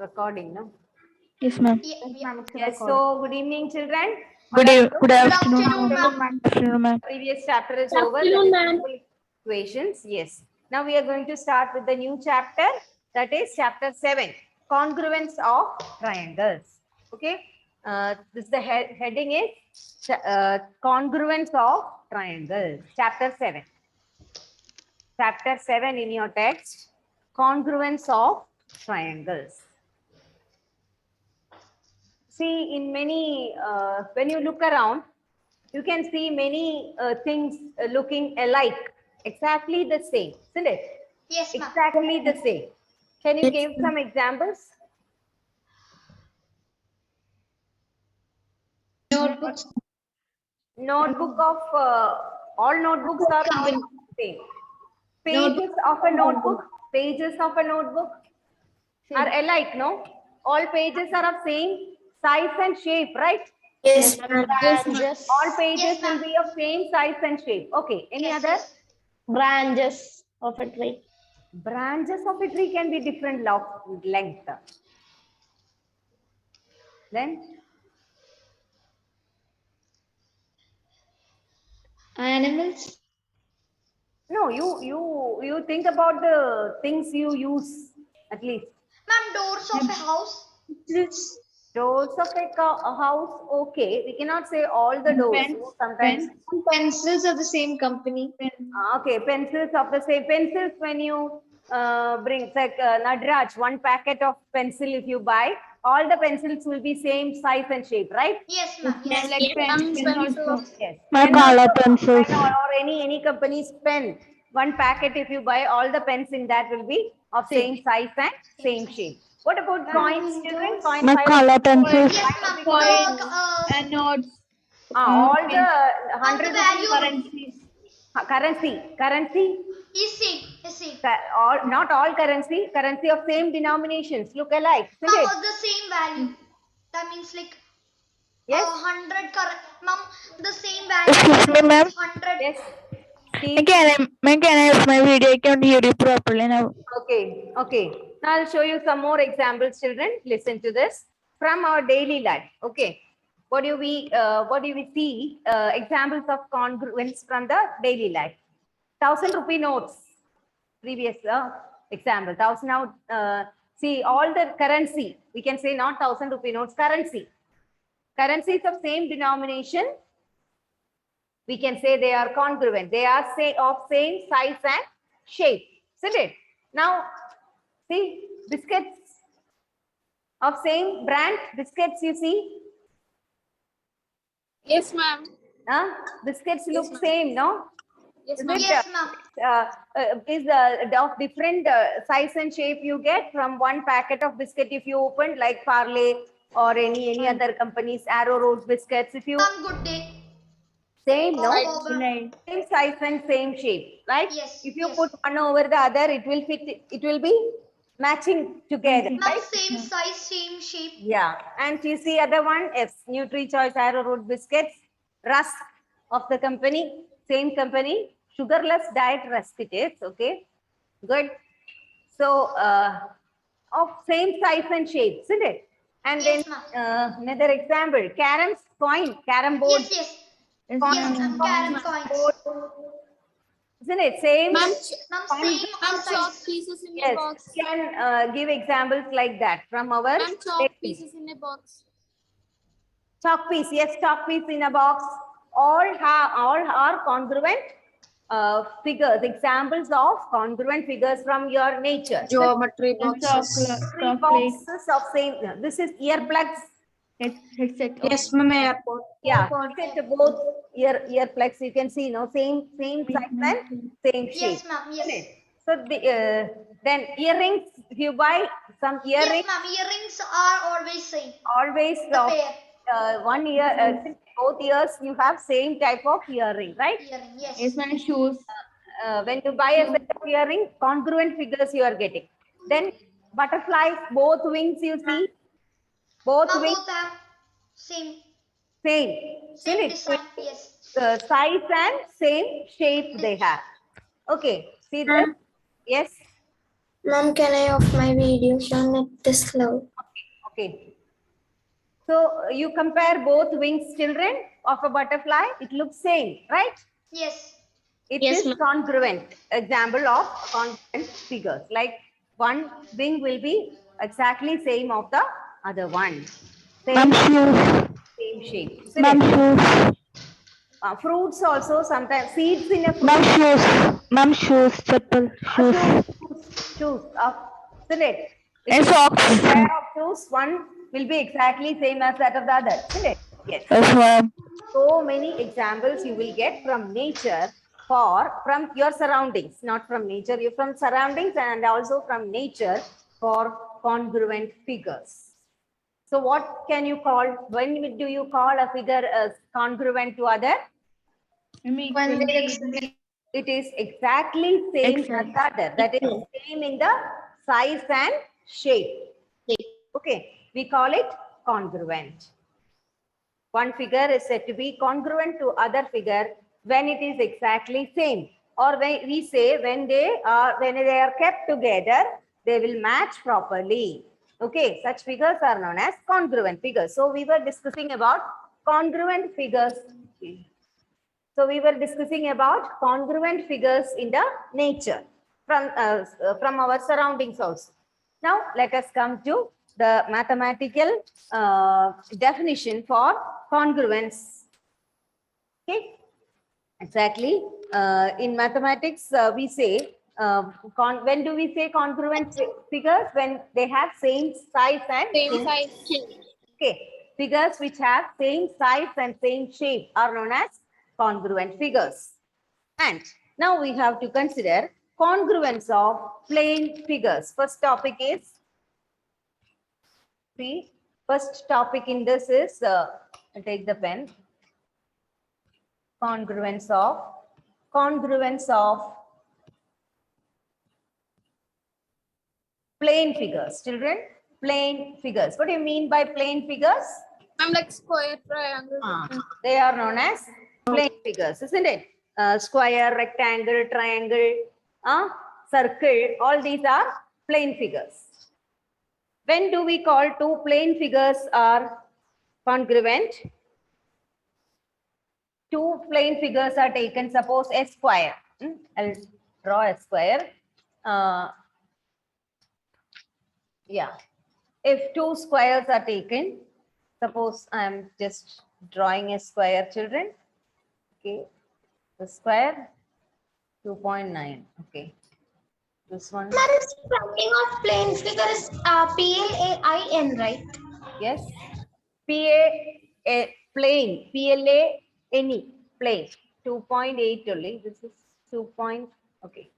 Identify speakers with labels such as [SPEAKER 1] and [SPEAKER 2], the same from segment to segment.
[SPEAKER 1] recording, no?
[SPEAKER 2] Yes, ma'am.
[SPEAKER 1] Yes, so good evening, children.
[SPEAKER 2] Good afternoon,
[SPEAKER 3] afternoon,
[SPEAKER 2] ma'am.
[SPEAKER 3] ma'am.
[SPEAKER 2] Good afternoon, ma'am.
[SPEAKER 1] Previous chapter is
[SPEAKER 3] Good
[SPEAKER 1] over.
[SPEAKER 3] afternoon,
[SPEAKER 1] That is
[SPEAKER 3] ma'am.
[SPEAKER 1] simple equations. Yes. Now we are going to start with the new chapter. That is chapter 7, congruence of triangles. Okay. This the heading is congruence of triangles. Chapter 7. Chapter 7 in your text, congruence of triangles. See, in many, when you look around, you can see many things looking alike, exactly the same, isn't it?
[SPEAKER 3] Yes, ma'am.
[SPEAKER 1] Exactly the same. Can you give some examples?
[SPEAKER 3] Notebooks.
[SPEAKER 1] Notebook of, all notebooks are the same. Pages of a notebook, pages of a notebook are alike, no? All pages are of same size and shape, right?
[SPEAKER 3] Yes, ma'am.
[SPEAKER 4] Branches,
[SPEAKER 1] All pages
[SPEAKER 3] Yes,
[SPEAKER 1] will
[SPEAKER 3] ma'am.
[SPEAKER 1] be of same size and shape. Okay, any
[SPEAKER 3] Yes,
[SPEAKER 1] other?
[SPEAKER 3] yes.
[SPEAKER 4] branches of a tree.
[SPEAKER 1] Branches of a tree can be different length. Then,
[SPEAKER 3] Animals.
[SPEAKER 1] no, you think about the things you use at least.
[SPEAKER 3] Ma'am, doors of a house.
[SPEAKER 4] This
[SPEAKER 1] Doors of a house, okay. We cannot say all the doors. Sometimes,
[SPEAKER 3] Pencils of the same company.
[SPEAKER 1] okay, pencils of the same pencils when you bring like Nadraj, one packet of pencil if you buy, all the pencils will be same size and shape, right?
[SPEAKER 3] Yes, ma'am. Yes.
[SPEAKER 4] like
[SPEAKER 1] Yes.
[SPEAKER 2] My
[SPEAKER 1] Pen
[SPEAKER 2] color
[SPEAKER 1] also,
[SPEAKER 2] pencils.
[SPEAKER 1] pen or any company's pen, one packet if you buy, all the pens in that will be of same size and same shape. What about coins, children? Coins,
[SPEAKER 2] My color pencils.
[SPEAKER 3] Yes, ma'am.
[SPEAKER 4] and notes.
[SPEAKER 1] all the
[SPEAKER 3] Ma'am, the
[SPEAKER 1] 100
[SPEAKER 3] value
[SPEAKER 4] Currencies.
[SPEAKER 1] currency,
[SPEAKER 3] is same. Is same.
[SPEAKER 1] all, not all currency of same denominations, look alike, isn't
[SPEAKER 3] Ma'am,
[SPEAKER 1] it?
[SPEAKER 3] of the same value. That means like
[SPEAKER 1] Yes,
[SPEAKER 3] 100 Ma'am, the same
[SPEAKER 2] Excuse
[SPEAKER 3] value.
[SPEAKER 2] me, ma'am.
[SPEAKER 3] 100.
[SPEAKER 1] yes.
[SPEAKER 2] May
[SPEAKER 1] See,
[SPEAKER 2] can I have my video? I can't hear you properly now.
[SPEAKER 1] okay, okay. Now I'll show you some more examples, children. Listen to this from our daily life. Okay, what do we see? Examples of congruence from the daily life. 1,000 rupee notes. Previous example. 1,000 now. See all the currency. We can say not 1,000 rupee notes. Currency. Currencies of same denomination. We can say they are congruent. They are say of same size and shape, isn't it? Now, see biscuits of same brand, biscuits you see,
[SPEAKER 4] Yes, ma'am.
[SPEAKER 1] biscuits look same, no?
[SPEAKER 4] Yes,
[SPEAKER 1] Is
[SPEAKER 4] ma'am.
[SPEAKER 1] it,
[SPEAKER 3] Yes, ma'am.
[SPEAKER 1] is of different size and shape you get from one packet of biscuit if you open like Parle or any other companies, Arrow Road biscuits, if you
[SPEAKER 3] Ma'am, good day.
[SPEAKER 1] same, no?
[SPEAKER 3] Over.
[SPEAKER 1] Same size and same shape, right?
[SPEAKER 3] Yes,
[SPEAKER 1] If you
[SPEAKER 3] yes.
[SPEAKER 1] put one over the other, it will fit, it will be matching together,
[SPEAKER 3] Ma'am,
[SPEAKER 1] right?
[SPEAKER 3] same size, same shape.
[SPEAKER 1] Yeah. And you see other one, yes, Nutri Choice Arrow Root biscuits, Rusk of the company, same company, sugarless diet Rusk it is, okay? Good. So, of same size and shape, isn't it? And
[SPEAKER 3] Yes,
[SPEAKER 1] then
[SPEAKER 3] ma'am.
[SPEAKER 1] another example, caroms coin, carom board.
[SPEAKER 3] Yes, yes.
[SPEAKER 1] Coin,
[SPEAKER 3] Yes, ma'am. Carrot coins.
[SPEAKER 1] board, isn't it? Same.
[SPEAKER 4] Ma'am,
[SPEAKER 3] Ma'am,
[SPEAKER 1] Fun.
[SPEAKER 3] same
[SPEAKER 4] ma'am, chalk
[SPEAKER 3] size.
[SPEAKER 4] pieces in a
[SPEAKER 1] Yes,
[SPEAKER 4] box.
[SPEAKER 1] we can give examples like that from our
[SPEAKER 4] Ma'am, chalk
[SPEAKER 1] daily.
[SPEAKER 4] pieces in a box.
[SPEAKER 1] Chalk piece. Yes, chalk piece in a box. All are congruent figures. Examples of congruent figures from your nature.
[SPEAKER 4] Geometry
[SPEAKER 1] Three boxes of same. This is earplugs.
[SPEAKER 4] Headset. Yes, ma'am. Airport.
[SPEAKER 1] Yeah, except both earplugs. You can see, no, same size and same shape.
[SPEAKER 3] Yes, ma'am. Yes.
[SPEAKER 1] So then earrings. If you buy some earrings,
[SPEAKER 3] Yes, ma'am. Earrings are always same.
[SPEAKER 1] always
[SPEAKER 3] The pair.
[SPEAKER 1] one ear, both ears you have same type of earring, right?
[SPEAKER 3] Earring. Yes.
[SPEAKER 4] Yes, ma'am. Shoes.
[SPEAKER 1] When you buy a set of earring, congruent figures you are getting. Then butterflies, both wings you see, both
[SPEAKER 3] Ma'am,
[SPEAKER 1] wings
[SPEAKER 3] both have same
[SPEAKER 1] same, isn't it?
[SPEAKER 3] design. Yes.
[SPEAKER 1] Size and same shape they have. Okay, see this? Yes.
[SPEAKER 5] Ma'am, can I off my video? Your net is slow.
[SPEAKER 1] Okay. So you compare both wings, children, of a butterfly. It looks same, right?
[SPEAKER 3] Yes.
[SPEAKER 1] It
[SPEAKER 5] Yes,
[SPEAKER 1] is
[SPEAKER 5] ma'am.
[SPEAKER 1] congruent. Example of congruent figures. Like one wing will be exactly same of the other one.
[SPEAKER 2] Ma'am,
[SPEAKER 1] Same shape. Isn't
[SPEAKER 2] shoes. Ma'am,
[SPEAKER 1] it?
[SPEAKER 2] shoes.
[SPEAKER 1] Fruits also sometimes seeds in a fruit.
[SPEAKER 2] Ma'am, shoes. Ma'am, shoes. Chappal. Shoes.
[SPEAKER 1] Shoes. Isn't it?
[SPEAKER 2] And
[SPEAKER 1] If you
[SPEAKER 2] socks.
[SPEAKER 1] pair of shoes, one will be exactly same as that of the other. Isn't it? Yes.
[SPEAKER 2] Yes, ma'am.
[SPEAKER 1] So many examples you will get from nature from your surroundings, not from nature, you from surroundings and also from nature for congruent figures. So what can you call, when do you call a figure as congruent to other?
[SPEAKER 3] When they
[SPEAKER 1] It is exactly same as the other. That is same in the size and shape. Okay, we call it congruent. One figure is said to be congruent to other figure when it is exactly same. Or when we say when they are kept together, they will match properly. Okay, such figures are known as congruent figures. So we were discussing about congruent figures. So we were discussing about congruent figures in the nature from our surroundings also. Now let us come to the mathematical definition for congruence. Okay, exactly. In mathematics, we say when do we say congruent figures? When they have same size and
[SPEAKER 4] Same size.
[SPEAKER 1] okay, figures which have same size and same shape are known as congruent figures. And now we have to consider congruence of plane figures. First topic is, see, first topic in this is, I'll take the pen, congruence of plane figures. Children, plane figures. What do you mean by plane figures?
[SPEAKER 4] I'm like square, triangle.
[SPEAKER 1] They are known as plane figures, isn't it? Square, rectangle, triangle, circle, all these are plane figures. When do we call two plane figures are congruent? Two plane figures are taken, suppose a square. I'll draw a square. Yeah. If two squares are taken, suppose I'm just drawing a square, children. Okay. The square 2.9. Okay. This one.
[SPEAKER 5] Ma'am, spelling of plane figure is PLAIN, right?
[SPEAKER 1] Yes. Plane. PLANE. Plane. 2.8 only. This is 2. Okay.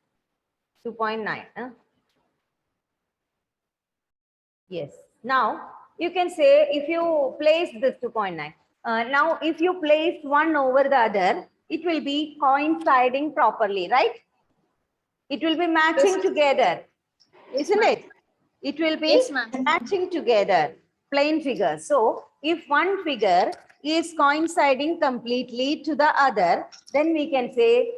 [SPEAKER 1] 2.9. Yes. Now you can say if you place this 2.9. Now if you place one over the other, it will be coinciding properly, right? It will be matching together, isn't it? It will be
[SPEAKER 4] Yes, ma'am.
[SPEAKER 1] matching together, plane figures. So if one figure is coinciding completely to the other, then we can say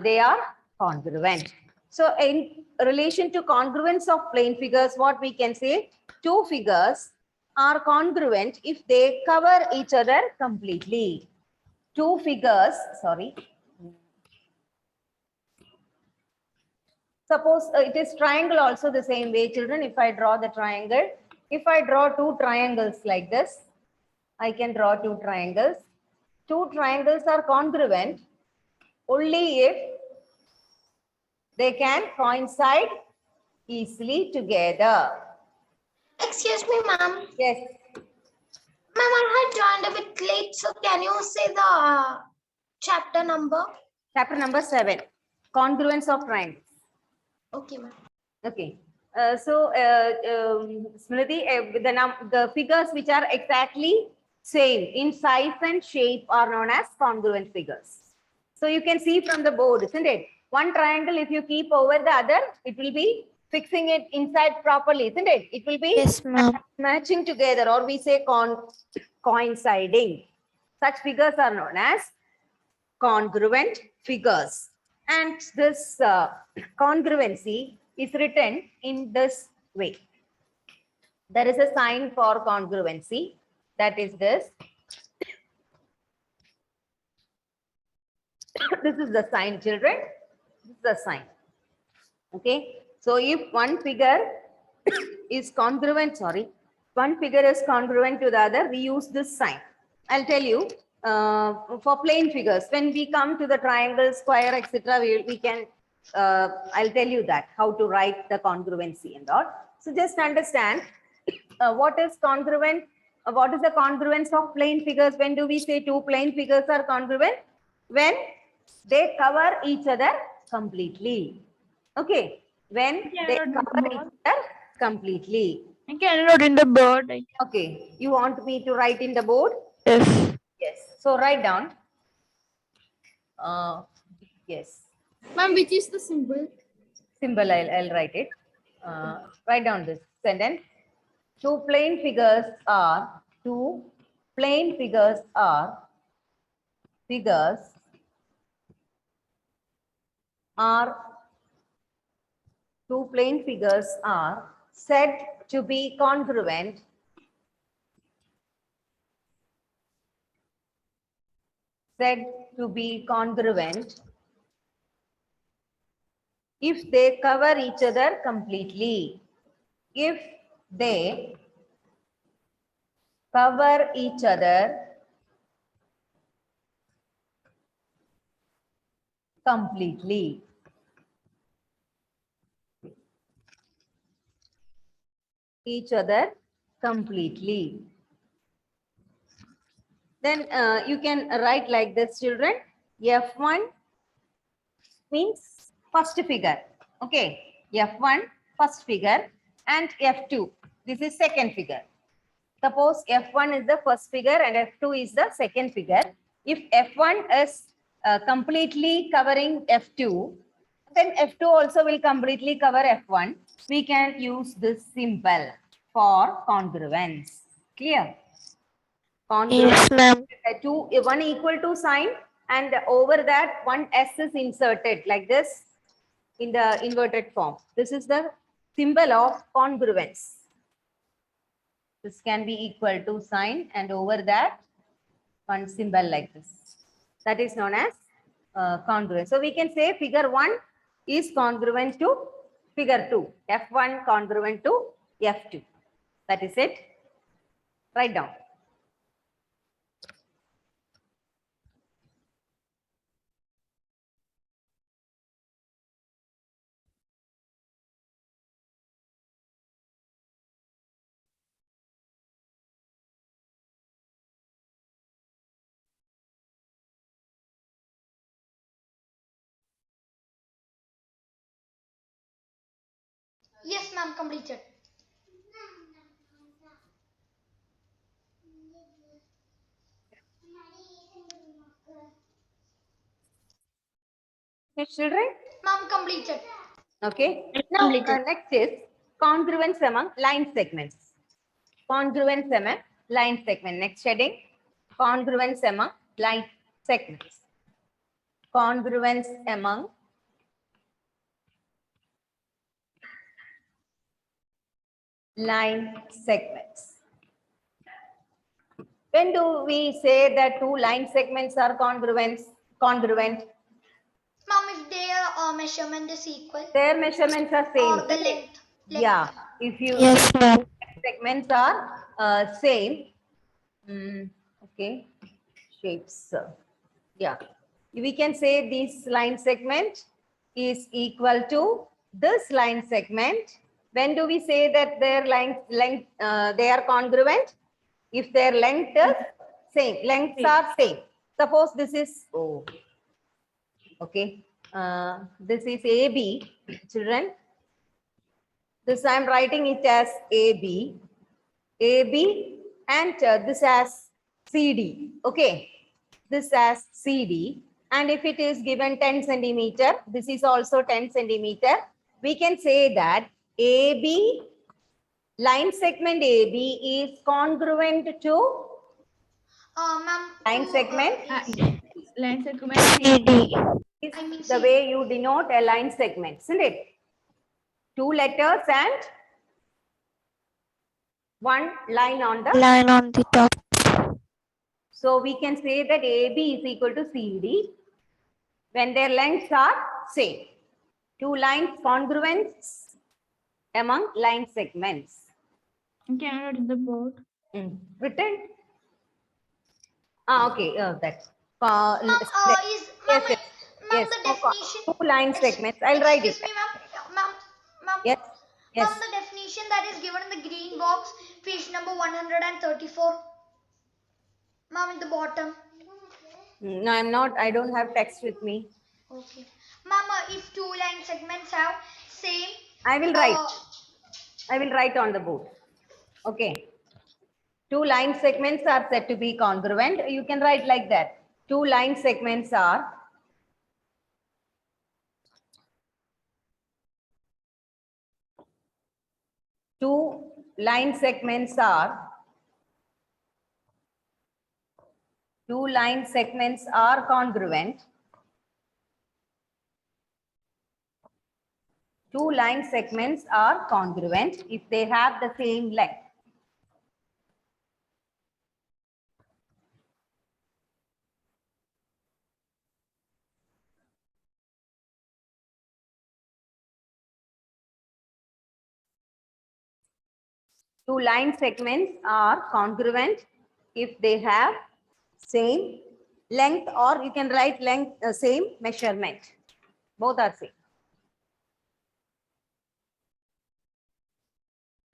[SPEAKER 1] they are congruent. So in relation to congruence of plane figures, what we can say, two figures are congruent if they cover each other completely. Two figures, sorry. Suppose it is triangle also the same way, children. If I draw the triangle, if I draw two triangles like this, I can draw two triangles. Two triangles are congruent only if they can coincide easily together.
[SPEAKER 5] Excuse me, ma'am.
[SPEAKER 1] Yes.
[SPEAKER 5] Ma'am, I had joined a bit late, so can you say the chapter number?
[SPEAKER 1] Chapter number 7, congruence of triangles.
[SPEAKER 5] Okay, ma'am.
[SPEAKER 1] Okay. Smriti, the figures which are exactly same in size and shape are known as congruent figures. So you can see from the board, isn't it? One triangle, if you keep over the other, it will be fixing it inside properly, isn't it? It will be
[SPEAKER 2] Yes, ma'am.
[SPEAKER 1] matching together, or we say coinciding. Such figures are known as congruent figures. And this congruency is written in this way. There is a sign for congruency. That is this. This is the sign, children. This is the sign. Okay. So if one figure is congruent, one figure is congruent to the other, we use this sign. I'll tell you for plain figures. When we come to the triangle, square, etc., we can. I'll tell you that how to write the congruency and all. So just understand what is congruent. What is the congruence of plain figures? When do we say two plain figures are congruent? When they cover each other completely. Okay. When they cover each other completely.
[SPEAKER 2] I can write in the board.
[SPEAKER 1] Okay. You want me to write in the board?
[SPEAKER 2] Yes.
[SPEAKER 1] Yes. So write down. Yes.
[SPEAKER 4] Ma'am, which is the symbol?
[SPEAKER 1] Symbol, I'll write it. Write down this sentence. Two plain figures are two plain figures are two plain figures are said to be congruent if they cover each other completely. If they cover each other completely. Then you can write like this, children. F1 means first figure. Okay. F1 first figure and F2. This is second figure. Suppose F1 is the first figure and F2 is the second figure. If F1 is completely covering F2, then F2 also will completely cover F1. We can use this symbol for congruence. Clear? Congruence.
[SPEAKER 2] Yes, ma'am.
[SPEAKER 1] One equal to sign, and over that one S is inserted like this in the inverted form. This is the symbol of congruence. This can be equal to sign, and over that one symbol like this. That is known as congruence. So we can say figure 1 is congruent to figure 2. F1 congruent to F2. That is it. Write down.
[SPEAKER 5] Yes, ma'am, completed.
[SPEAKER 1] Yes, children.
[SPEAKER 5] Ma'am, completed.
[SPEAKER 1] Okay. Now next is congruence among line segments. Congruence among line segment. Next heading. Congruence among line segments. Congruence among line segments. When do we say that two line segments are congruent?
[SPEAKER 5] Ma'am, if their measurement is equal
[SPEAKER 1] Their measurements are same.
[SPEAKER 5] or the length.
[SPEAKER 1] Yeah. If you
[SPEAKER 2] Yes, ma'am.
[SPEAKER 1] segments are same. Okay. Shapes. Yeah. We can say this line segment is equal to this line segment. When do we say that their they are congruent? If their length is same, lengths are same. Suppose this is okay. This is AB, children. This I am writing it as AB, and this as CD. Okay, this as CD. And if it is given 10 centimeter, this is also 10 centimeter. We can say that AB, line segment AB is congruent to
[SPEAKER 5] Ma'am,
[SPEAKER 1] line segment.
[SPEAKER 3] Line segment.
[SPEAKER 2] CD.
[SPEAKER 1] Is the way you denote a line segment, isn't it? 2 letters and 1 line on the.
[SPEAKER 2] Line on the top.
[SPEAKER 1] So we can say that AB is equal to CD when their lengths are same. 2 lines congruence among line segments.
[SPEAKER 3] Can I write in the board?
[SPEAKER 1] Written? Okay, that.
[SPEAKER 5] Ma'am,
[SPEAKER 1] yes,
[SPEAKER 5] ma'am,
[SPEAKER 1] yes,
[SPEAKER 5] ma'am,
[SPEAKER 1] yes.
[SPEAKER 5] the definition.
[SPEAKER 1] 2 line segments. I'll write it.
[SPEAKER 5] Excuse me, ma'am. Ma'am,
[SPEAKER 1] Yes, yes.
[SPEAKER 5] ma'am, the definition that is given in the green box, page number 134. Ma'am, at the bottom.
[SPEAKER 1] No, I'm not. I don't have text with me.
[SPEAKER 5] Okay. Ma'am, if 2 line segments have same.
[SPEAKER 1] I will write. I will write on the board. Okay. 2 line segments are said to be congruent. You can write like that. 2 line segments are congruent. 2 line segments are congruent if they have the same length. Two line segments are congruent if they have same length, or you can write length, same measurement. Both are same.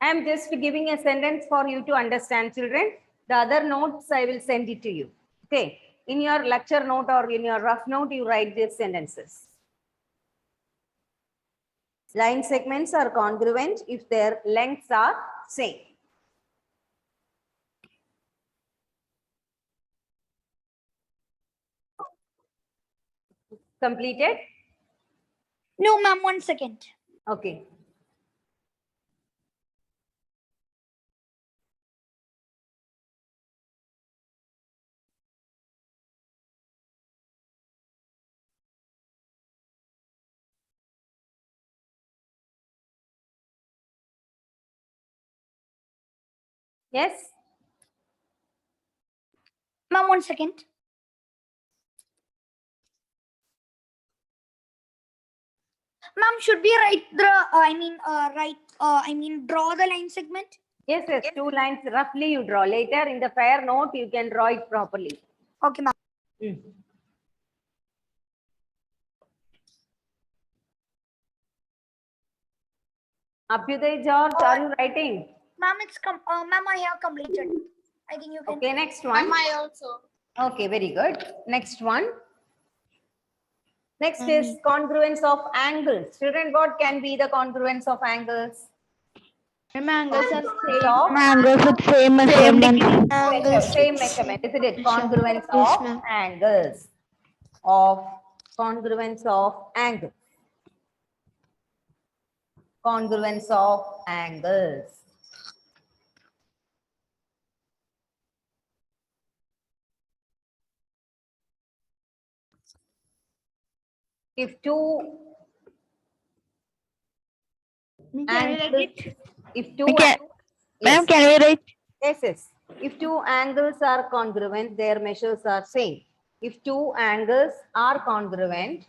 [SPEAKER 1] I am just giving a sentence for you to understand, children. The other notes I will send it to you. Okay. In your lecture note or in your rough note, you write these sentences. Line segments are congruent if their lengths are same. Completed?
[SPEAKER 4] No, ma'am, 1 second.
[SPEAKER 1] Okay. Yes?
[SPEAKER 4] Ma'am, 1 second. Ma'am, should we write the, draw the line segment?
[SPEAKER 1] Yes, yes. 2 lines roughly you draw. Later in the fair note, you can draw it properly.
[SPEAKER 4] Okay, ma'am.
[SPEAKER 1] Abhyuday George, are you writing?
[SPEAKER 4] Ma'am, ma'am, I have completed. I think you can.
[SPEAKER 1] Okay, next one.
[SPEAKER 4] I also.
[SPEAKER 1] Okay, very good. Next one. Next is congruence of angles. Children, what can be the congruence of angles?
[SPEAKER 3] Angles are
[SPEAKER 1] Congruence
[SPEAKER 3] same.
[SPEAKER 1] of
[SPEAKER 2] Angles with same measurement.
[SPEAKER 1] same measurement, isn't it? Congruence of angles. Congruence of angles. Congruence of angles. If two
[SPEAKER 3] Can I write
[SPEAKER 1] angles,
[SPEAKER 3] it?
[SPEAKER 1] if two,
[SPEAKER 2] Ma'am,
[SPEAKER 1] yes,
[SPEAKER 2] can we write?
[SPEAKER 1] yes, yes. If two angles are congruent, their measures are same. If two angles are congruent,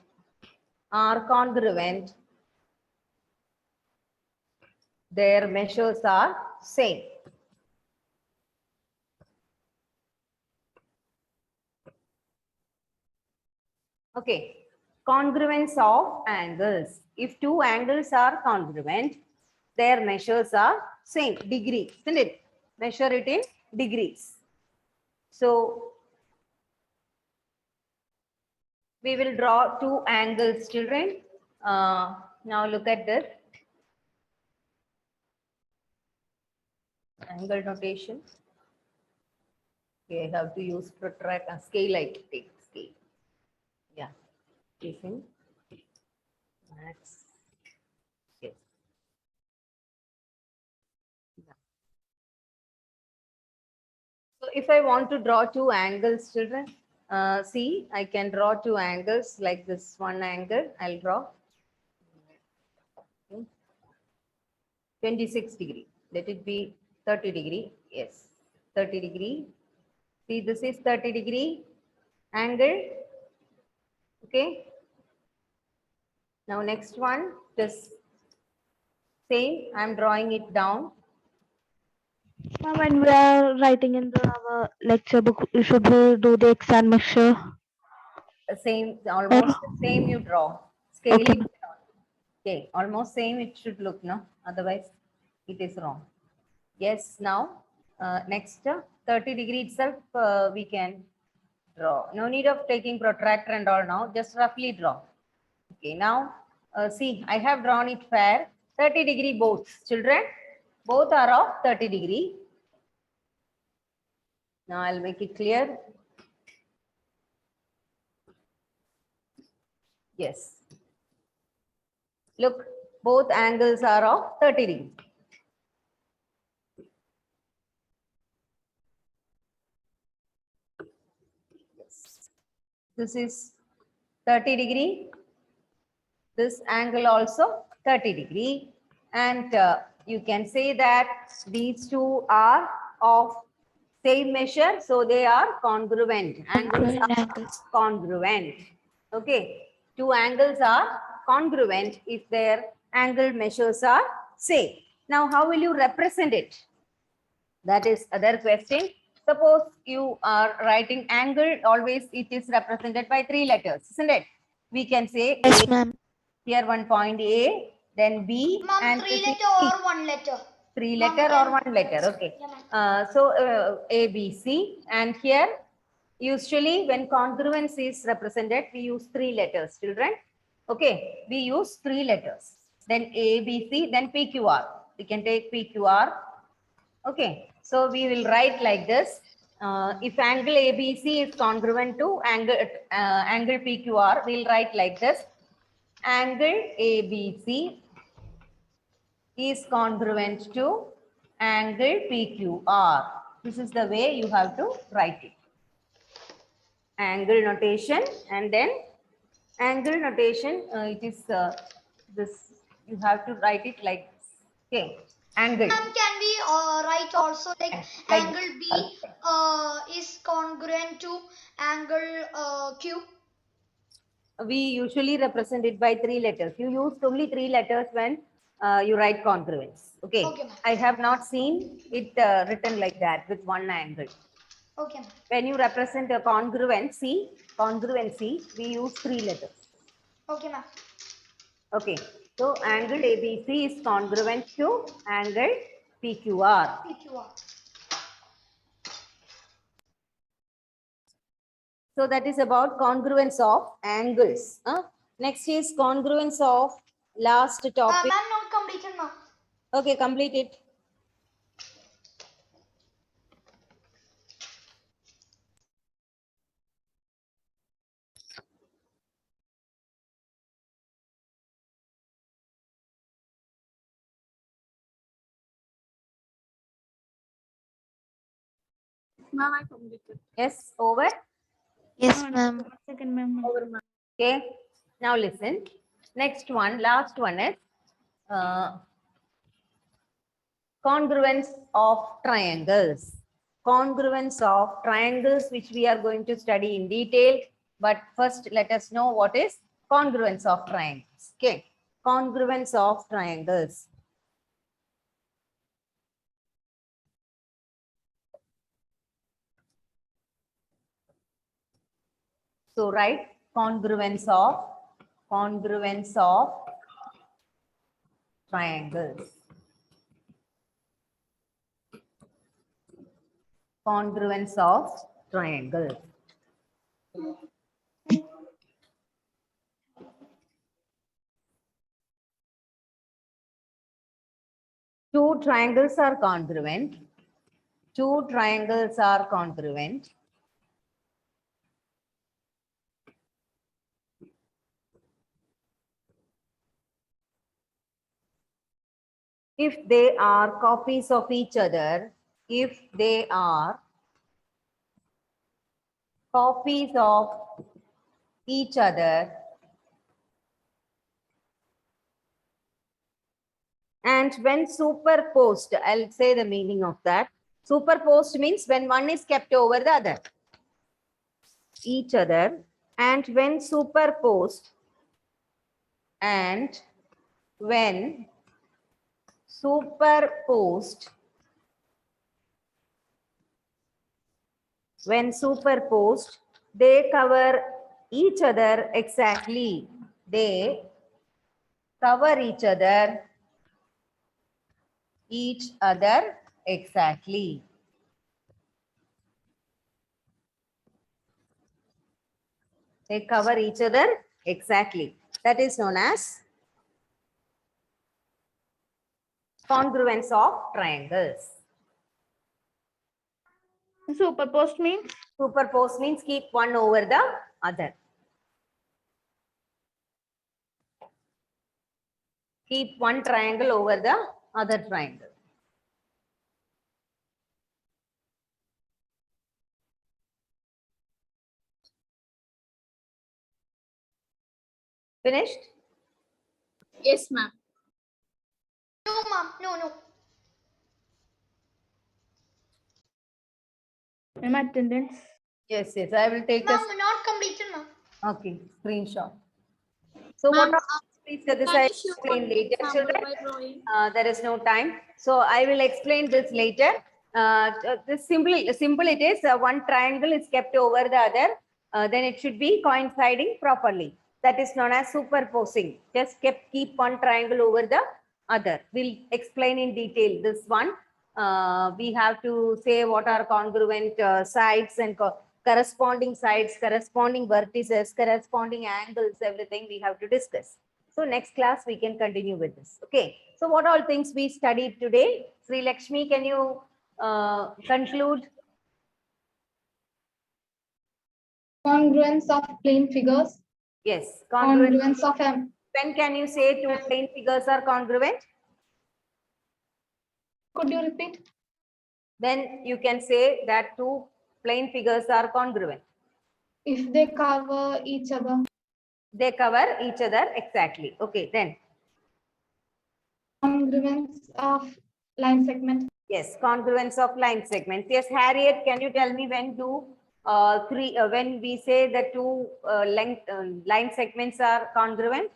[SPEAKER 1] their measures are same. Okay. Congruence of angles. If two angles are congruent, their measures are same, degrees, isn't it? Measure it in degrees. So we will draw two angles, children. Now look at this. Angle notation. Okay, I have to use protract and scale. I take scale. Yeah. Listen. Max. Yes. Yeah. So if I want to draw two angles, children, see, I can draw two angles like this one angle. I'll draw. Okay. 26 degree. Let it be 30 degree. Yes, 30 degree. See, this is 30 degree angle. Okay. Now next one, just same. I'm drawing it down.
[SPEAKER 2] Ma'am, when we are writing in our lecture book, should we do the exact measure?
[SPEAKER 1] Same, almost the same you draw. Scale
[SPEAKER 2] Okay.
[SPEAKER 1] it down. Okay, almost same it should look, no? Otherwise, it is wrong. Yes, now, next, 30 degree itself, we can draw. No need of taking protractor and all now, just roughly draw. Okay, now, see, I have drawn it fair. 30 degree both. Children, both are of 30 degree. Now, I'll make it clear. Yes. Look, both angles are of 30 degree. Yes. This is 30 degree. This angle also 30 degree. And you can say that these two are of same measure. So they are congruent. Angles are congruent. Okay. Two angles are congruent if their angle measures are same. Now, how will you represent it? That is other question. Suppose you are writing angle, always it is represented by 3 letters, isn't it? We can say
[SPEAKER 2] Yes,
[SPEAKER 1] A,
[SPEAKER 2] ma'am.
[SPEAKER 1] here one point A, then B,
[SPEAKER 5] Ma'am,
[SPEAKER 1] and
[SPEAKER 5] 3
[SPEAKER 1] this is
[SPEAKER 5] letter
[SPEAKER 1] C.
[SPEAKER 5] or 1 letter?
[SPEAKER 1] 3
[SPEAKER 5] Ma'am,
[SPEAKER 1] letter or
[SPEAKER 5] can-
[SPEAKER 1] 1 letter, okay.
[SPEAKER 5] Yeah, ma'am.
[SPEAKER 1] A, B, C, and here usually when congruence is represented, we use 3 letters, children. Okay, we use 3 letters. Then A, B, C, then P, Q, R. We can take P, Q, R. Okay, so we will write like this. If angle ABC is congruent to angle PQR, we'll write like this. Angle ABC is congruent to angle PQR. This is the way you have to write it. Angle notation, and then angle notation, it is this, you have to write it like this. Okay, angle.
[SPEAKER 5] Ma'am, can we write also like angle B is congruent to angle Q?
[SPEAKER 1] We usually represent it by 3 letters. You use only 3 letters when you write congruence. Okay.
[SPEAKER 5] Okay, ma'am.
[SPEAKER 1] I have not seen it written like that with one angle.
[SPEAKER 5] Okay, ma'am.
[SPEAKER 1] When you represent a congruency, we use 3 letters.
[SPEAKER 5] Okay, ma'am.
[SPEAKER 1] Okay. So angle ABC is congruent to angle PQR.
[SPEAKER 5] PQR.
[SPEAKER 1] So that is about congruence of angles. Next is congruence of last topic.
[SPEAKER 5] Ma'am, not completed, ma'am.
[SPEAKER 1] Okay, complete it.
[SPEAKER 3] Ma'am, I completed.
[SPEAKER 1] Yes, over.
[SPEAKER 2] Yes, ma'am.
[SPEAKER 3] Second, ma'am.
[SPEAKER 1] Okay, now listen. Next one, last one is congruence of triangles. Congruence of triangles, which we are going to study in detail. But first, let us know what is congruence of triangles. Okay, congruence of triangles. So write congruence of triangles. Congruence of triangles. Two triangles are congruent. Two triangles are congruent. If they are copies of each other, if they are copies of each other, And when superposed, I'll say the meaning of that. Superposed means when one is kept over the other, each other. And when superposed, and when superposed, they cover each other exactly. They cover each other exactly. They cover each other exactly. That is known as congruence of triangles.
[SPEAKER 3] Superposed means?
[SPEAKER 1] Superpose means keep one over the other. Keep one triangle over the other triangle. Finished?
[SPEAKER 3] Yes, ma'am.
[SPEAKER 5] No, ma'am. No.
[SPEAKER 3] Ma'am, attendance.
[SPEAKER 1] Yes. I will take
[SPEAKER 5] Ma'am, not completed, ma'am.
[SPEAKER 1] okay, screenshot. So what are please this I explain later, children. There is no time. So I will explain this later. This simple it is. One triangle is kept over the other. Then it should be coinciding properly. That is known as superposing. Just keep one triangle over the other. We'll explain in detail this one. We have to say what are congruent sides and corresponding sides, corresponding vertices, corresponding angles, everything we have to discuss. So next class we can continue with this. Okay. So what all things we studied today? Sri Lakshmi, can you conclude?
[SPEAKER 6] Congruence of plane figures.
[SPEAKER 1] Yes.
[SPEAKER 6] Congruence of
[SPEAKER 1] When can you say two plane figures are congruent?
[SPEAKER 6] Could you repeat?
[SPEAKER 1] Then you can say that two plane figures are congruent.
[SPEAKER 6] If they cover each other.
[SPEAKER 1] They cover each other exactly. Okay, then.
[SPEAKER 6] Congruence of line segment.
[SPEAKER 1] Yes, congruence of line segments. Yes, Harriet, can you tell me when when we say the two line segments are congruent?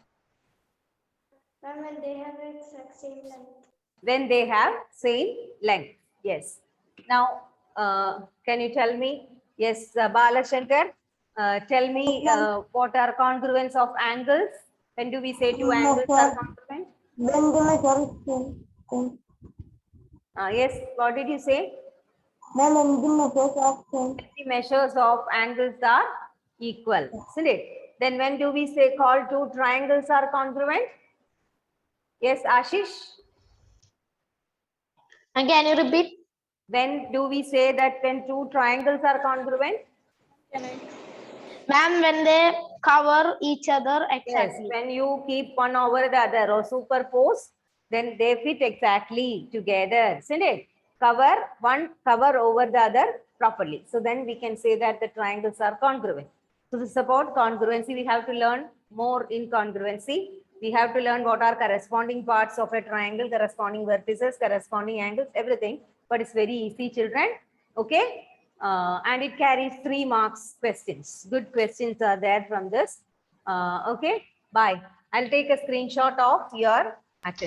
[SPEAKER 7] When they have exact same length.
[SPEAKER 1] When they have same length. Yes. Now, can you tell me? Yes, Bala Shankar, tell me what are congruence of angles? When do we say two angles are congruent?
[SPEAKER 7] When they measure same.
[SPEAKER 1] Yes, what did you say?
[SPEAKER 7] When the measures of same.
[SPEAKER 1] The measures of angles are equal, isn't it? Then when do we say call two triangles are congruent? Yes, Ashish?
[SPEAKER 2] And can you repeat?
[SPEAKER 1] When do we say that when two triangles are congruent?
[SPEAKER 2] Ma'am, when they cover each other exactly.
[SPEAKER 1] Yes, when you keep one over the other or superpose, then they fit exactly together, isn't it? One cover over the other properly. So then we can say that the triangles are congruent. So this is about congruency. We have to learn more in congruency. We have to learn what are corresponding parts of a triangle, corresponding vertices, corresponding angles, everything. But it's very easy, children. Okay. And it carries 3 marks questions. Good questions are there from this. Okay. Bye. I'll take a screenshot of your attendance.